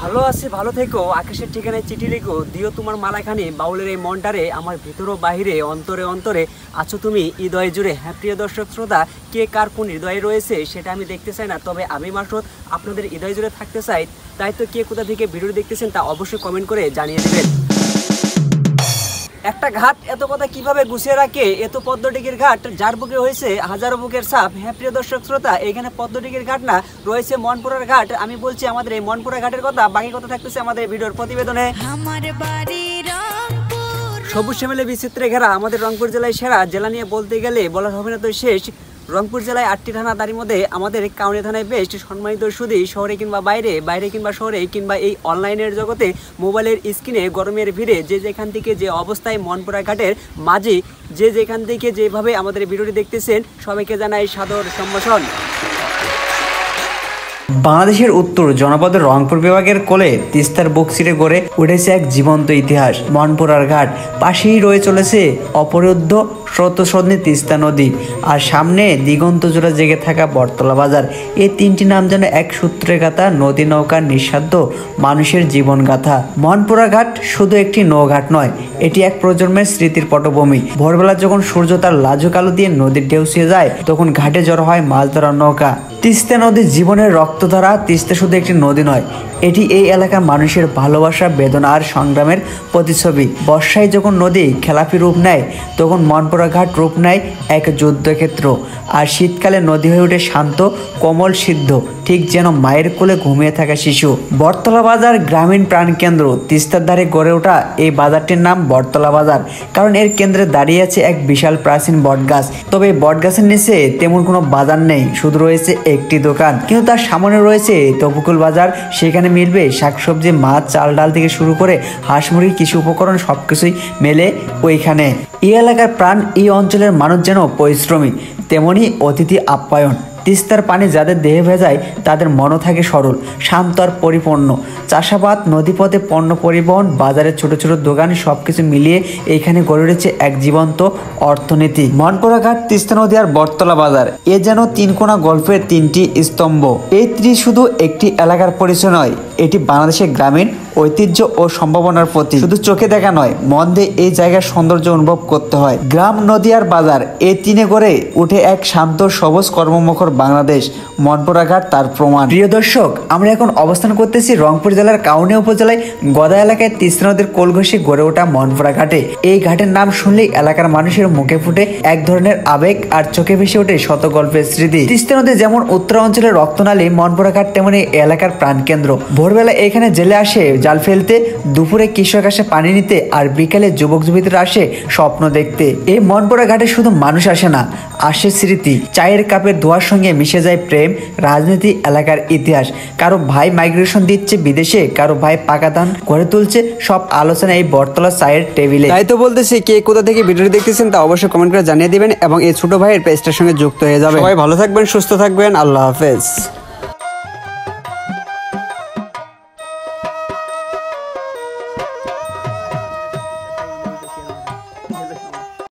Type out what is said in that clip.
ভালো আছে, ভালো থেকো, আকাশের ঠিকানায় চিঠি লিখো, দিও তোমার মালাখানি বাউলের এই মনটারে, আমার ভিতর ও বাহিরে অন্তরে অন্তরে আছো তুমি হৃদয় জুড়ে। হ্যাঁ প্রিয় দর্শক শ্রোতা, কে কার কোন হৃদয়ে রয়েছে সেটা আমি দেখতে চাই না, তবে আমি মাসুদ আপনাদের হৃদয় জুড়ে থাকতে চাই। তাই তো কে কোথা থেকে ভিডিও দেখতেছেন তা অবশ্যই কমেন্ট করে জানিয়ে দেবেন। একটা ঘাট এত কথা কিভাবে গুছিয়ে রাখে, এত পদ্মডিগির ঘাট যার বুকে হয়েছে হাজারো বুকের ছাপ। হ্যাঁ প্রিয় দর্শক শ্রোতা, এখানে পদ্মডিগির ঘাট না, রয়েছে মনপুরার ঘাট। আমি বলছি আমাদের এই মনপুরা ঘাটের কথা, বাকি কথা থাকতেছে আমাদের ভিডিওর প্রতিবেদনে। সবুজ শ্যামলে বিচিত্রে ঘেরা আমাদের রংপুর জেলায় সেরা জেলা নিয়ে বলতে গেলে বলার হবে না তো শেষ। রংপুর জেলায় 8টি থানা, তারই মধ্যে আমাদের কাউনিয়া থানায় বেস্ট সম্মানিত সুধী, শহরে কিংবা বাইরে কিংবা শহরে কিংবা এই অনলাইনের জগতে মোবাইলের স্ক্রিনে গরমের ভিড়ে যে যেখান থেকে যে অবস্থায় মনপুরা ঘাটের মাঝি যে যেখান থেকে যেভাবে আমাদের ভিডিওটি দেখতেছেন সবাইকে জানাই সাদর সম্ভাষণ। বাংলাদেশের উত্তর জনপদের রংপুর বিভাগের কোলে তিস্তার বুক চিরে গড়ে উঠেছে এক জীবন্ত ইতিহাস মনপুরার ঘাট। পাশেই রয়ে চলেছে অপরুদ্ধ স্রোতস্বর্ণী তিস্তা নদী, আর সামনে দিগন্ত জোড়া জেগে থাকা বটতলা বাজার। এই তিনটি নাম যেন এক সূত্রে গাথা নদী নৌকার নিঃস্বার্থ মানুষের জীবন গাথা। মনপুরা ঘাট শুধু একটি নৌঘাট নয়, এটি এক প্রজন্মের স্মৃতির পটভূমি। ভোরবেলা যখন সূর্য তার লাজুক আলো দিয়ে নদীর ঢেউ ছুঁয়ে যায়, তখন ঘাটে জড়ো হয় মাছ ধরার নৌকা। তিস্তা নদীর জীবনের রক্তধারা। তিস্তা শুধু একটি নদী নয়, এটি এই এলাকার মানুষের ভালোবাসা, বেদনা আর সংগ্রামের প্রতিচ্ছবি। বর্ষায় যখন নদী খেলাপি রূপ নেয়, তখন মনপুরা ঘাট রূপ নেয় এক যুদ্ধক্ষেত্র। আর শীতকালে নদী হয়ে ওঠে শান্ত, কোমল, সিদ্ধ, ঠিক যেন মায়ের কোলে ঘুমিয়ে থাকা শিশু। বটতলা বাজার গ্রামীণ প্রাণকেন্দ্র। তিস্তার ধারে গড়ে ওঠা এই বাজারটির নাম বটতলা বাজার, কারণ এর কেন্দ্রে দাঁড়িয়ে আছে এক বিশাল প্রাচীন বটগাছ। তবে এই বটগাছের নিচে তেমন কোনো বাজার নেই, শুধু রয়েছে একটি দোকান। কিন্তু তার সামনে রয়েছে তপুকুল বাজার। সেখানে মিলবে শাকসবজি, মাছ, চাল ডাল থেকে শুরু করে হাঁস মুরগি, কৃষি উপকরণ সবকিছুই মেলে ওইখানে। এই এলাকার প্রাণ, এই অঞ্চলের মানুষ যেন পরিশ্রমী, তেমনি অতিথি আপ্যায়ন। তিস্তার পানি যাদের দেহে ভেজায় তাদের মনও থাকে সরল, শান্ত আর পরিপূর্ণ। চাষাবাদ, নদীপথে পণ্য পরিবহন, বাজারের ছোট ছোট দোকান, সবকিছু মিলিয়ে এইখানে গড়ে উঠেছে এক জীবন্ত অর্থনীতি। মনপুরা ঘাট, তিস্তা নদী আর বটতলা বাজার, এ যেন তিনকোনা গল্পের তিনটি স্তম্ভ। এই শুধু একটি এলাকার পরিচয় নয়, এটি বাংলাদেশের গ্রামীণ ঐতিহ্য ও সম্ভাবনার প্রতি। শুধু চোখে দেখা নয়, মন দিয়ে এই জায়গার সৌন্দর্য অনুভব করতে হয়। গ্রাম, নদী আর বাজার, এই তিনে গড়ে উঠে এক শান্ত, সবুজ, কর্মমুখর বাংলাদেশ। মনপুরা ঘাট তার প্রমাণ। প্রিয় দর্শক, আমরা এখন অবস্থান করতেছি রংপুর জেলার কাউনিয়া উপজেলায় গদা এলাকায় তিস্তা নদীর কোল ঘেঁষে গড়ে ওঠা মনপুরা ঘাটে। এই ঘাটের নাম শুনলেই এলাকার মানুষের মুখে ফুটে এক ধরনের আবেগ, আর চোখে ভেসে ওঠে শত গল্পের স্মৃতি। তিস্তা নদী যেমন উত্তর অঞ্চলের রক্তনালী, মনপুরা ঘাট তেমনি এলাকার প্রাণকেন্দ্র। ভোরবেলা এখানে জেলে আসে জাল ফেলতে, দুপুরে কৃষক আসে পানি নিতে, আর বিকালে যুবক যুবতীরা আসে স্বপ্ন দেখতে। এই মনপুরা ঘাটে শুধু মানুষ আসে না, আসে স্মৃতি। চায়ের কাপের ধোয়ার সঙ্গে মিশে যায় প্রেম, রাজনীতি, এলাকার ইতিহাস। কারো ভাই মাইগ্রেশন দিচ্ছে বিদেশে, কারো ভাই পাকা ধান গড়ে তুলছে, সব আলোচনা এই বটতলা চায়ের টেবিলে। তাই তো বলতেছি, কে কোথা থেকে ভিডিওটি দেখতেছেন তা অবশ্যই কমেন্ট করে জানিয়ে দিবেন এবং এই ছোট ভাইয়ের পেজটার সঙ্গে যুক্ত হয়ে যাবে। সবাই ভালো থাকবেন, সুস্থ থাকবেন, আল্লাহ হাফেজ।